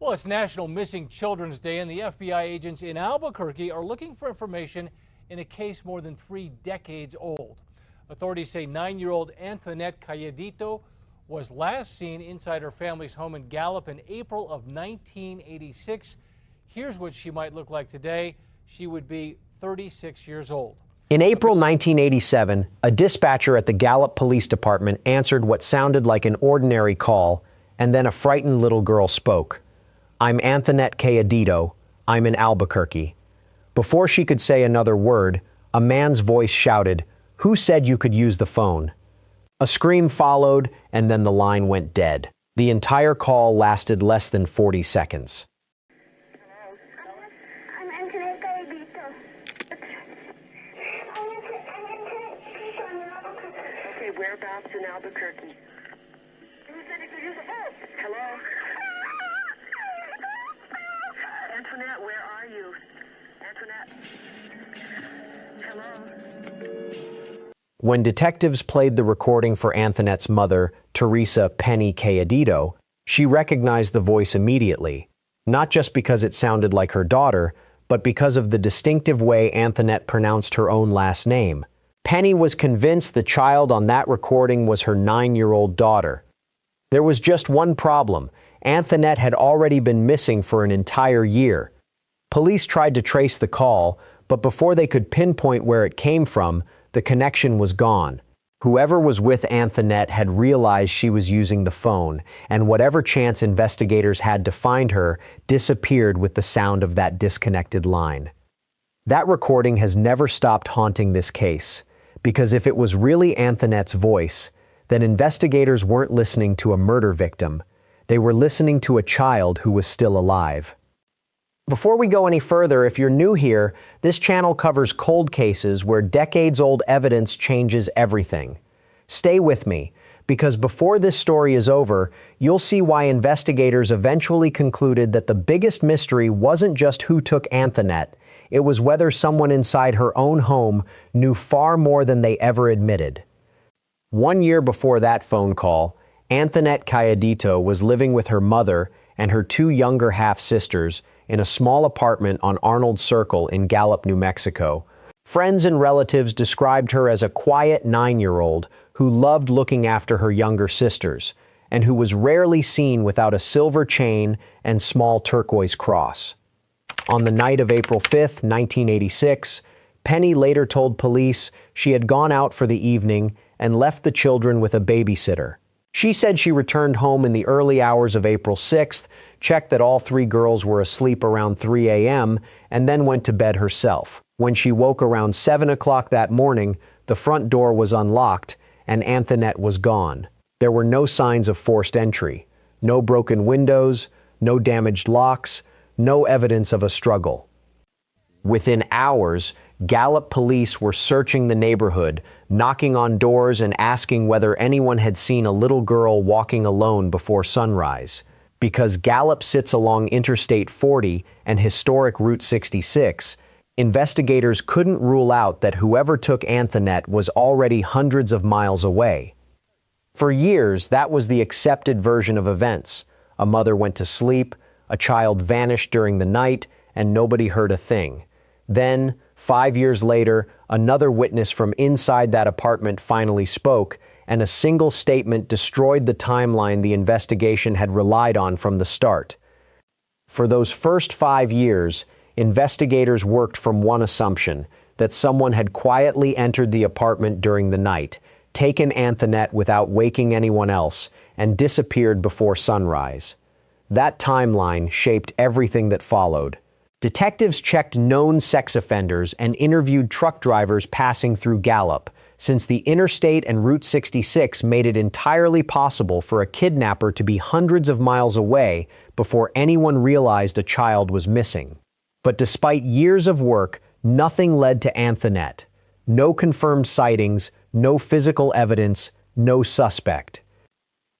Well, it's National Missing Children's Day, and the FBI agents in Albuquerque are looking for information in a case more than 3 decades old. Authorities say 9-year-old Anthonette Cayedito was last seen inside her family's home in Gallup in April of 1986. Here's what she might look like today. She would be 36 years old. In April 1987, a dispatcher at the Gallup Police Department answered what sounded like an ordinary call, and then a frightened little girl spoke. "I'm Anthonette Cayedito. I'm in Albuquerque." Before she could say another word, a man's voice shouted, "Who said you could use the phone?" A scream followed, and then the line went dead. The entire call lasted less than 40 seconds. I'm Anthonette Cayedito. Okay, whereabouts in Albuquerque? Who said you could use the phone? Hello? Anthonette, where are you? Anthonette? Hello? When detectives played the recording for Anthonette's mother, Teresa Penny Cayedito, she recognized the voice immediately, not just because it sounded like her daughter, but because of the distinctive way Anthonette pronounced her own last name. Penny was convinced the child on that recording was her 9-year-old daughter. There was just one problem. Anthonette had already been missing for an entire year. Police tried to trace the call, but before they could pinpoint where it came from, the connection was gone. Whoever was with Anthonette had realized she was using the phone, and whatever chance investigators had to find her disappeared with the sound of that disconnected line. That recording has never stopped haunting this case, because if it was really Anthonette's voice, then investigators weren't listening to a murder victim. They were listening to a child who was still alive. Before we go any further, if you're new here, this channel covers cold cases where decades-old evidence changes everything. Stay with me, because before this story is over, you'll see why investigators eventually concluded that the biggest mystery wasn't just who took Anthonette, it was whether someone inside her own home knew far more than they ever admitted. 1 year before that phone call, Anthonette Cayedito was living with her mother and her 2 younger half-sisters in a small apartment on Arnold Circle in Gallup, New Mexico. Friends and relatives described her as a quiet 9-year-old who loved looking after her younger sisters, and who was rarely seen without a silver chain and small turquoise cross. On the night of April 5, 1986, Penny later told police she had gone out for the evening and left the children with a babysitter. She said she returned home in the early hours of April 6th, checked that all 3 girls were asleep around 3 a.m., and then went to bed herself. When she woke around 7 o'clock that morning, the front door was unlocked and Anthonette was gone. There were no signs of forced entry, no broken windows, no damaged locks, no evidence of a struggle. Within hours, Gallup police were searching the neighborhood, knocking on doors and asking whether anyone had seen a little girl walking alone before sunrise. Because Gallup sits along Interstate 40 and historic Route 66, investigators couldn't rule out that whoever took Anthonette was already hundreds of miles away. For years, that was the accepted version of events. A mother went to sleep, a child vanished during the night, and nobody heard a thing. Then, 5 years later, another witness from inside that apartment finally spoke, and a single statement destroyed the timeline the investigation had relied on from the start. For those first 5 years, investigators worked from one assumption, that someone had quietly entered the apartment during the night, taken Anthonette without waking anyone else, and disappeared before sunrise. That timeline shaped everything that followed. Detectives checked known sex offenders and interviewed truck drivers passing through Gallup, since the interstate and Route 66 made it entirely possible for a kidnapper to be hundreds of miles away before anyone realized a child was missing. But despite years of work, nothing led to Anthonette. No confirmed sightings, no physical evidence, no suspect.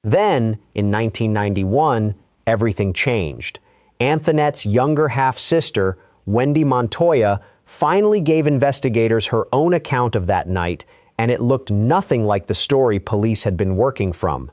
Then, in 1991, everything changed. Anthonette's younger half-sister, Wendy Montoya, finally gave investigators her own account of that night, and it looked nothing like the story police had been working from.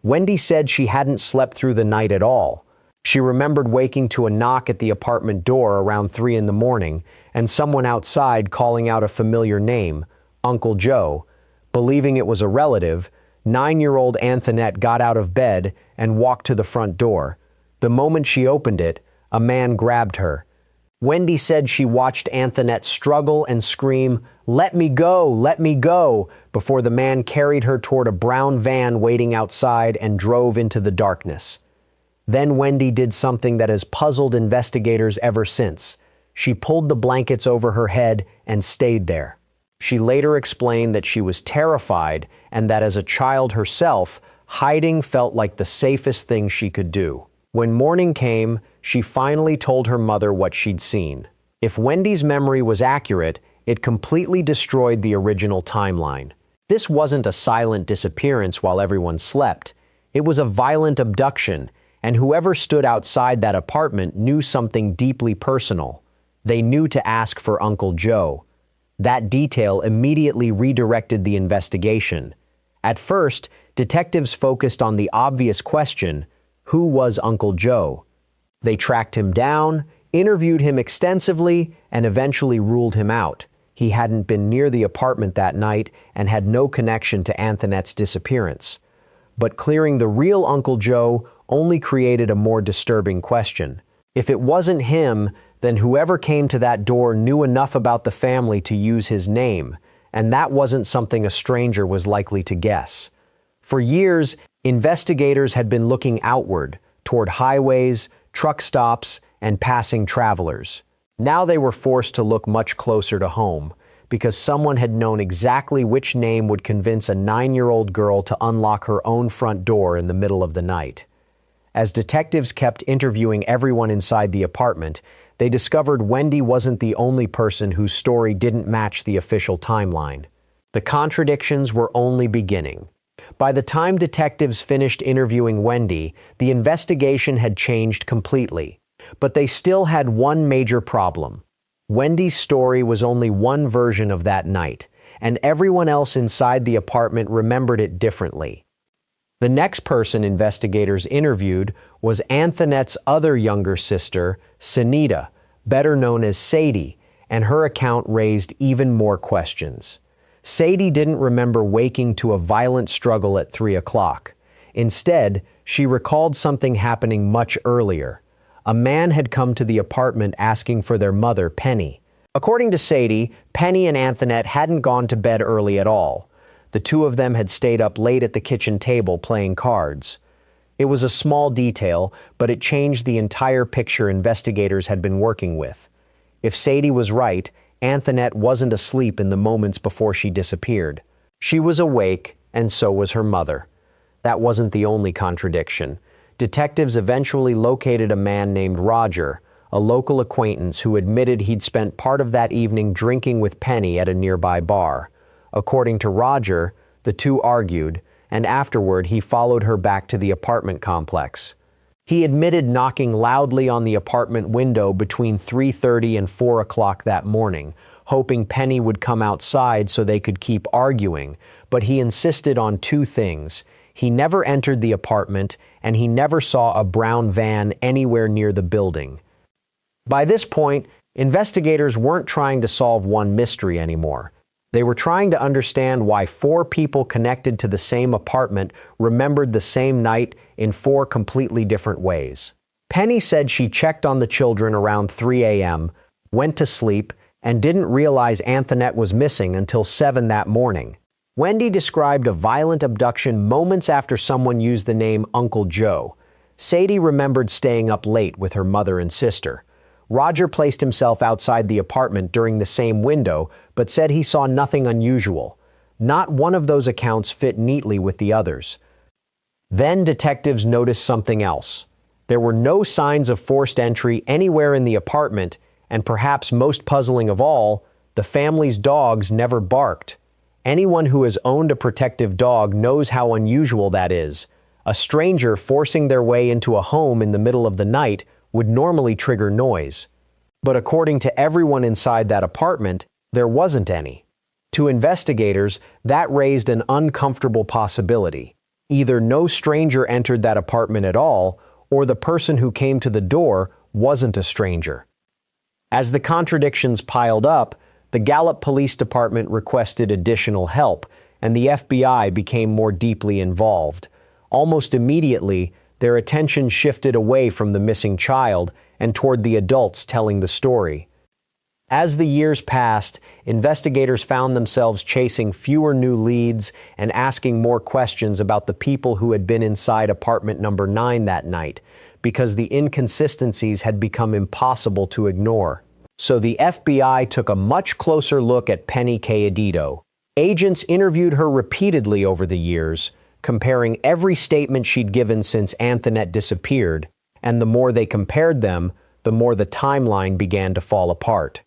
Wendy said she hadn't slept through the night at all. She remembered waking to a knock at the apartment door around 3 in the morning and someone outside calling out a familiar name, Uncle Joe. Believing it was a relative, 9-year-old Anthonette got out of bed and walked to the front door. The moment she opened it, a man grabbed her. Wendy said she watched Anthonette struggle and scream, "Let me go, let me go," before the man carried her toward a brown van waiting outside and drove into the darkness. Then Wendy did something that has puzzled investigators ever since. She pulled the blankets over her head and stayed there. She later explained that she was terrified and that as a child herself, hiding felt like the safest thing she could do. When morning came, she finally told her mother what she'd seen. If Wendy's memory was accurate, it completely destroyed the original timeline. This wasn't a silent disappearance while everyone slept. It was a violent abduction, and whoever stood outside that apartment knew something deeply personal. They knew to ask for Uncle Joe. That detail immediately redirected the investigation. At first, detectives focused on the obvious question, who was Uncle Joe? They tracked him down, interviewed him extensively, and eventually ruled him out. He hadn't been near the apartment that night and had no connection to Anthonette's disappearance. But clearing the real Uncle Joe only created a more disturbing question. If it wasn't him, then whoever came to that door knew enough about the family to use his name, and that wasn't something a stranger was likely to guess. For years, investigators had been looking outward, toward highways, truck stops, and passing travelers. Now they were forced to look much closer to home, because someone had known exactly which name would convince a 9-year-old girl to unlock her own front door in the middle of the night. As detectives kept interviewing everyone inside the apartment, they discovered Wendy wasn't the only person whose story didn't match the official timeline. The contradictions were only beginning. By the time detectives finished interviewing Wendy, the investigation had changed completely. But they still had one major problem. Wendy's story was only one version of that night, and everyone else inside the apartment remembered it differently. The next person investigators interviewed was Anthonette's other younger sister, Sunita, better known as Sadie, and her account raised even more questions. Sadie didn't remember waking to a violent struggle at 3 o'clock. Instead, she recalled something happening much earlier. A man had come to the apartment asking for their mother, Penny. According to Sadie, Penny and Anthonette hadn't gone to bed early at all. The two of them had stayed up late at the kitchen table playing cards. It was a small detail, but it changed the entire picture investigators had been working with. If Sadie was right, Anthonette wasn't asleep in the moments before she disappeared. She was awake, and so was her mother. That wasn't the only contradiction. Detectives eventually located a man named Roger, a local acquaintance who admitted he'd spent part of that evening drinking with Penny at a nearby bar. According to Roger, the two argued, and afterward he followed her back to the apartment complex. He admitted knocking loudly on the apartment window between 3:30 and 4 o'clock that morning, hoping Penny would come outside so they could keep arguing, but he insisted on two things. He never entered the apartment, and he never saw a brown van anywhere near the building. By this point, investigators weren't trying to solve one mystery anymore. They were trying to understand why 4 people connected to the same apartment remembered the same night in 4 completely different ways. Penny said she checked on the children around 3 a.m., went to sleep, and didn't realize Anthonette was missing until 7 that morning. Wendy described a violent abduction moments after someone used the name Uncle Joe. Sadie remembered staying up late with her mother and sister. Roger placed himself outside the apartment during the same window, but said he saw nothing unusual. Not one of those accounts fit neatly with the others. Then detectives noticed something else. There were no signs of forced entry anywhere in the apartment, and perhaps most puzzling of all, the family's dogs never barked. Anyone who has owned a protective dog knows how unusual that is. A stranger forcing their way into a home in the middle of the night would normally trigger noise. But according to everyone inside that apartment, there wasn't any. To investigators, that raised an uncomfortable possibility. Either no stranger entered that apartment at all, or the person who came to the door wasn't a stranger. As the contradictions piled up, the Gallup Police Department requested additional help, and the FBI became more deeply involved. Almost immediately, their attention shifted away from the missing child and toward the adults telling the story. As the years passed, investigators found themselves chasing fewer new leads and asking more questions about the people who had been inside apartment number 9 that night, because the inconsistencies had become impossible to ignore. So the FBI took a much closer look at Penny Cayedito. Agents interviewed her repeatedly over the years, comparing every statement she'd given since Anthonette disappeared, and the more they compared them, the more the timeline began to fall apart.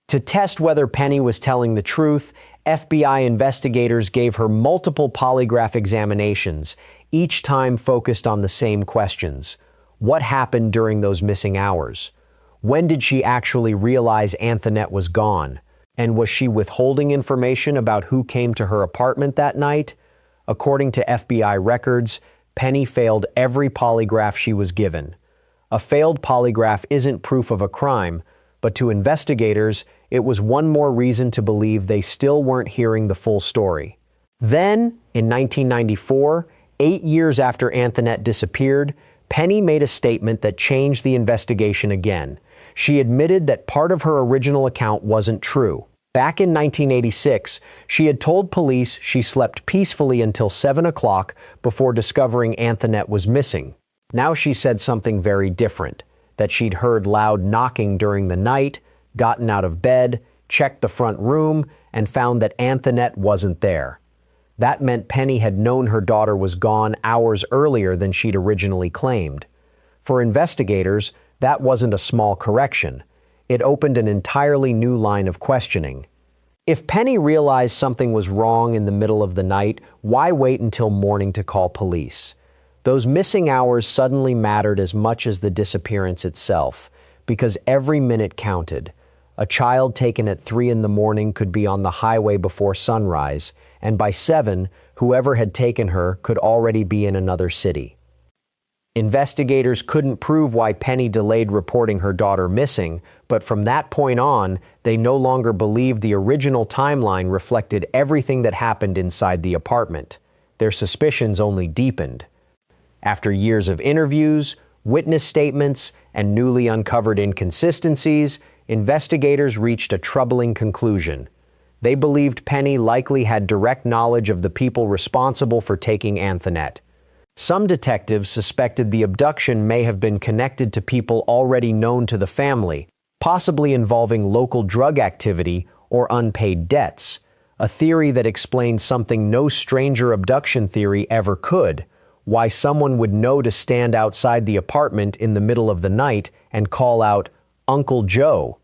To test whether Penny was telling the truth, FBI investigators gave her multiple polygraph examinations, each time focused on the same questions. What happened during those missing hours? When did she actually realize Anthonette was gone? And was she withholding information about who came to her apartment that night? According to FBI records, Penny failed every polygraph she was given. A failed polygraph isn't proof of a crime, but to investigators, it was one more reason to believe they still weren't hearing the full story. Then, in 1994, 8 years after Anthonette disappeared, Penny made a statement that changed the investigation again. She admitted that part of her original account wasn't true. Back in 1986, she had told police she slept peacefully until 7 o'clock before discovering Anthonette was missing. Now she said something very different, that she'd heard loud knocking during the night, gotten out of bed, checked the front room, and found that Anthonette wasn't there. That meant Penny had known her daughter was gone hours earlier than she'd originally claimed. For investigators, that wasn't a small correction. It opened an entirely new line of questioning. If Penny realized something was wrong in the middle of the night, why wait until morning to call police? Those missing hours suddenly mattered as much as the disappearance itself, because every minute counted. A child taken at 3 in the morning could be on the highway before sunrise, and by 7, whoever had taken her could already be in another city. Investigators couldn't prove why Penny delayed reporting her daughter missing, but from that point on, they no longer believed the original timeline reflected everything that happened inside the apartment. Their suspicions only deepened. After years of interviews, witness statements, and newly uncovered inconsistencies, investigators reached a troubling conclusion. They believed Penny likely had direct knowledge of the people responsible for taking Anthonette. Some detectives suspected the abduction may have been connected to people already known to the family, possibly involving local drug activity or unpaid debts, a theory that explains something no stranger abduction theory ever could: why someone would know to stand outside the apartment in the middle of the night and call out, "Uncle Joe."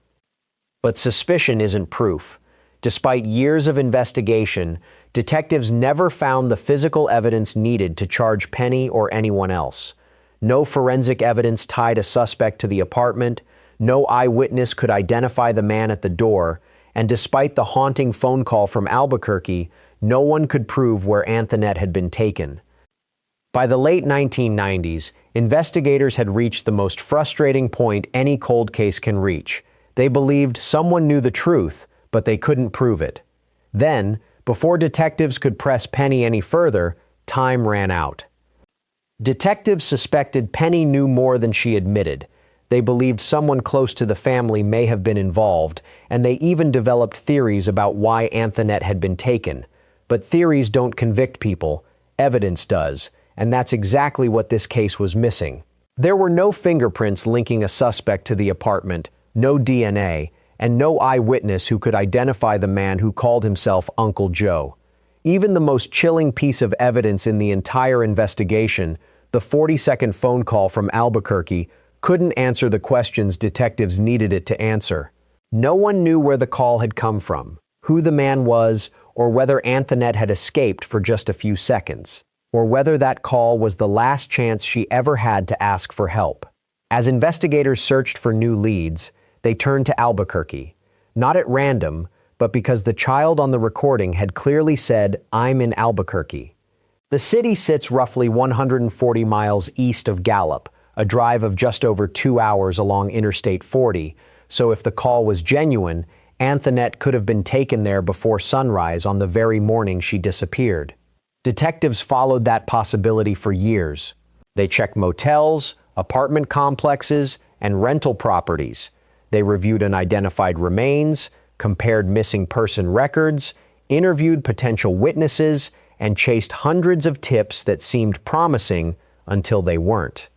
But suspicion isn't proof. Despite years of investigation, detectives never found the physical evidence needed to charge Penny or anyone else. No forensic evidence tied a suspect to the apartment, no eyewitness could identify the man at the door, and despite the haunting phone call from Albuquerque, no one could prove where Anthonette had been taken. By the late 1990s, investigators had reached the most frustrating point any cold case can reach. They believed someone knew the truth, but they couldn't prove it. Then, before detectives could press Penny any further, time ran out. Detectives suspected Penny knew more than she admitted. They believed someone close to the family may have been involved, and they even developed theories about why Anthonette had been taken. But theories don't convict people, evidence does, and that's exactly what this case was missing. There were no fingerprints linking a suspect to the apartment, no DNA, and no eyewitness who could identify the man who called himself Uncle Joe. Even the most chilling piece of evidence in the entire investigation, the 40-second phone call from Albuquerque, couldn't answer the questions detectives needed it to answer. No one knew where the call had come from, who the man was, or whether Anthonette had escaped for just a few seconds, or whether that call was the last chance she ever had to ask for help. As investigators searched for new leads, they turned to Albuquerque, not at random, but because the child on the recording had clearly said, "I'm in Albuquerque." The city sits roughly 140 miles east of Gallup, a drive of just over 2 hours along Interstate 40, so if the call was genuine, Anthonette could have been taken there before sunrise on the very morning she disappeared. Detectives followed that possibility for years. They checked motels, apartment complexes, and rental properties. They reviewed unidentified remains, compared missing person records, interviewed potential witnesses, and chased hundreds of tips that seemed promising until they weren't.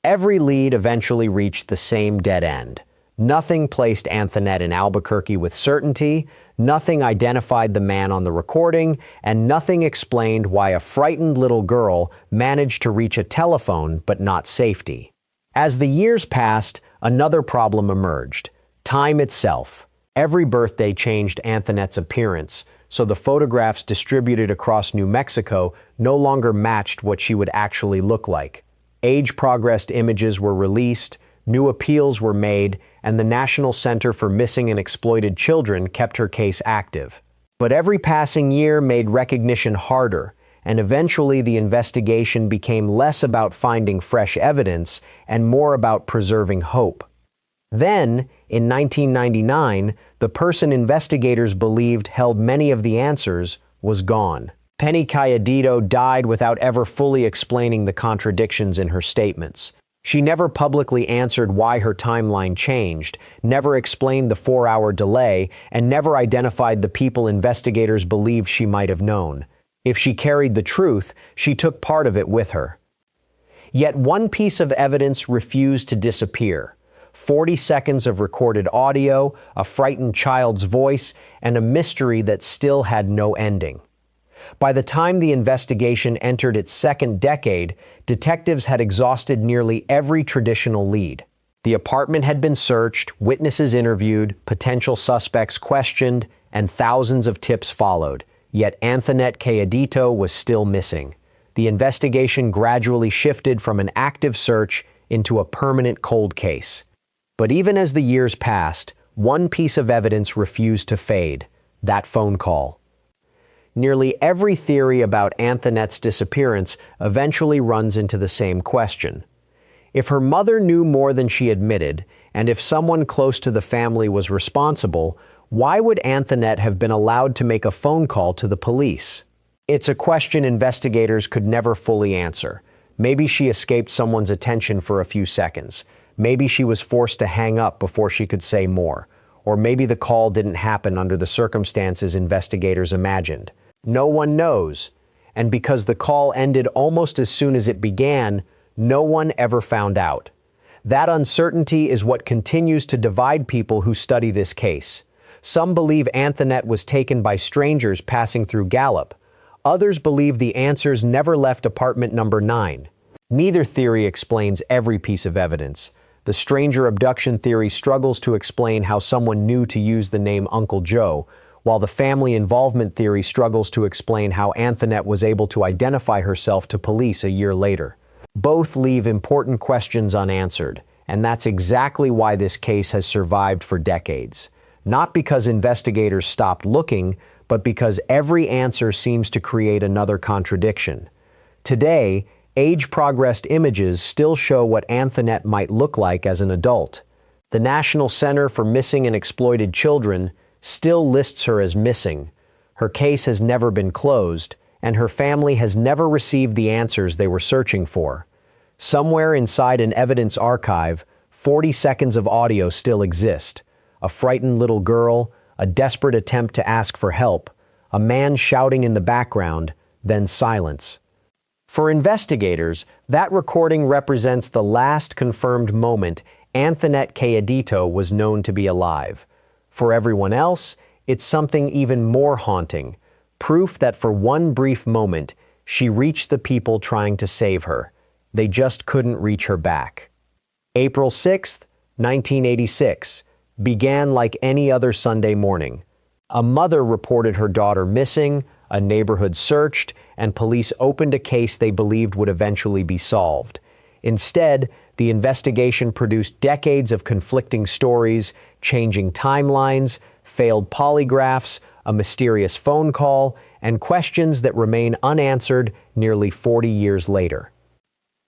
Every lead eventually reached the same dead end. Nothing placed Anthonette in Albuquerque with certainty, nothing identified the man on the recording, and nothing explained why a frightened little girl managed to reach a telephone but not safety. As the years passed, another problem emerged: time itself. Every birthday changed Anthonette's appearance, so the photographs distributed across New Mexico no longer matched what she would actually look like. Age-progressed images were released, new appeals were made, and the National Center for Missing and Exploited Children kept her case active. But every passing year made recognition harder, and eventually the investigation became less about finding fresh evidence and more about preserving hope. Then, in 1999, the person investigators believed held many of the answers was gone. Penny Cayedito died without ever fully explaining the contradictions in her statements. She never publicly answered why her timeline changed, never explained the 4-hour delay, and never identified the people investigators believed she might have known. If she carried the truth, she took part of it with her. Yet one piece of evidence refused to disappear: 40 seconds of recorded audio, a frightened child's voice, and a mystery that still had no ending. By the time the investigation entered its second decade, detectives had exhausted nearly every traditional lead. The apartment had been searched, witnesses interviewed, potential suspects questioned, and thousands of tips followed. Yet Anthonette Cayedito was still missing. The investigation gradually shifted from an active search into a permanent cold case. But even as the years passed, one piece of evidence refused to fade: that phone call. Nearly every theory about Anthonette's disappearance eventually runs into the same question. If her mother knew more than she admitted, and if someone close to the family was responsible, why would Anthonette have been allowed to make a phone call to the police? It's a question investigators could never fully answer. Maybe she escaped someone's attention for a few seconds. Maybe she was forced to hang up before she could say more. Or maybe the call didn't happen under the circumstances investigators imagined. No one knows. And because the call ended almost as soon as it began, no one ever found out. That uncertainty is what continues to divide people who study this case. Some believe Anthonette was taken by strangers passing through Gallup. Others believe the answers never left apartment number 9. Neither theory explains every piece of evidence. The stranger abduction theory struggles to explain how someone knew to use the name Uncle Joe, while the family involvement theory struggles to explain how Anthonette was able to identify herself to police a year later. Both leave important questions unanswered, and that's exactly why this case has survived for decades. Not because investigators stopped looking, but because every answer seems to create another contradiction. Today, age-progressed images still show what Anthonette might look like as an adult. The National Center for Missing and Exploited Children still lists her as missing. Her case has never been closed, and her family has never received the answers they were searching for. Somewhere inside an evidence archive, 40 seconds of audio still exist. A frightened little girl, a desperate attempt to ask for help, a man shouting in the background, then silence. For investigators, that recording represents the last confirmed moment Anthonette Cayedito was known to be alive. For everyone else, it's something even more haunting: proof that for one brief moment, she reached the people trying to save her. They just couldn't reach her back. April 6th, 1986, began like any other Sunday morning. A mother reported her daughter missing, a neighborhood searched, and police opened a case they believed would eventually be solved. Instead, the investigation produced decades of conflicting stories, changing timelines, failed polygraphs, a mysterious phone call, and questions that remain unanswered nearly 40 years later.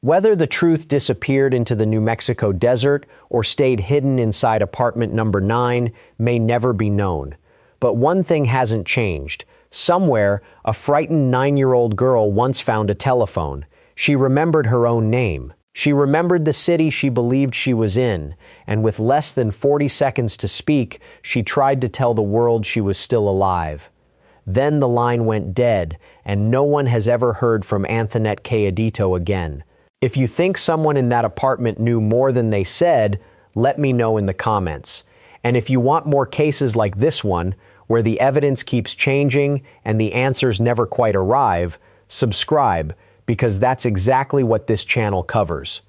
Whether the truth disappeared into the New Mexico desert or stayed hidden inside apartment number 9 may never be known. But one thing hasn't changed. Somewhere, a frightened 9-year-old girl once found a telephone. She remembered her own name. She remembered the city she believed she was in, and with less than 40 seconds to speak, she tried to tell the world she was still alive. Then the line went dead, and no one has ever heard from Anthonette Cayedito again. If you think someone in that apartment knew more than they said, let me know in the comments. And if you want more cases like this one, where the evidence keeps changing and the answers never quite arrive, subscribe, because that's exactly what this channel covers.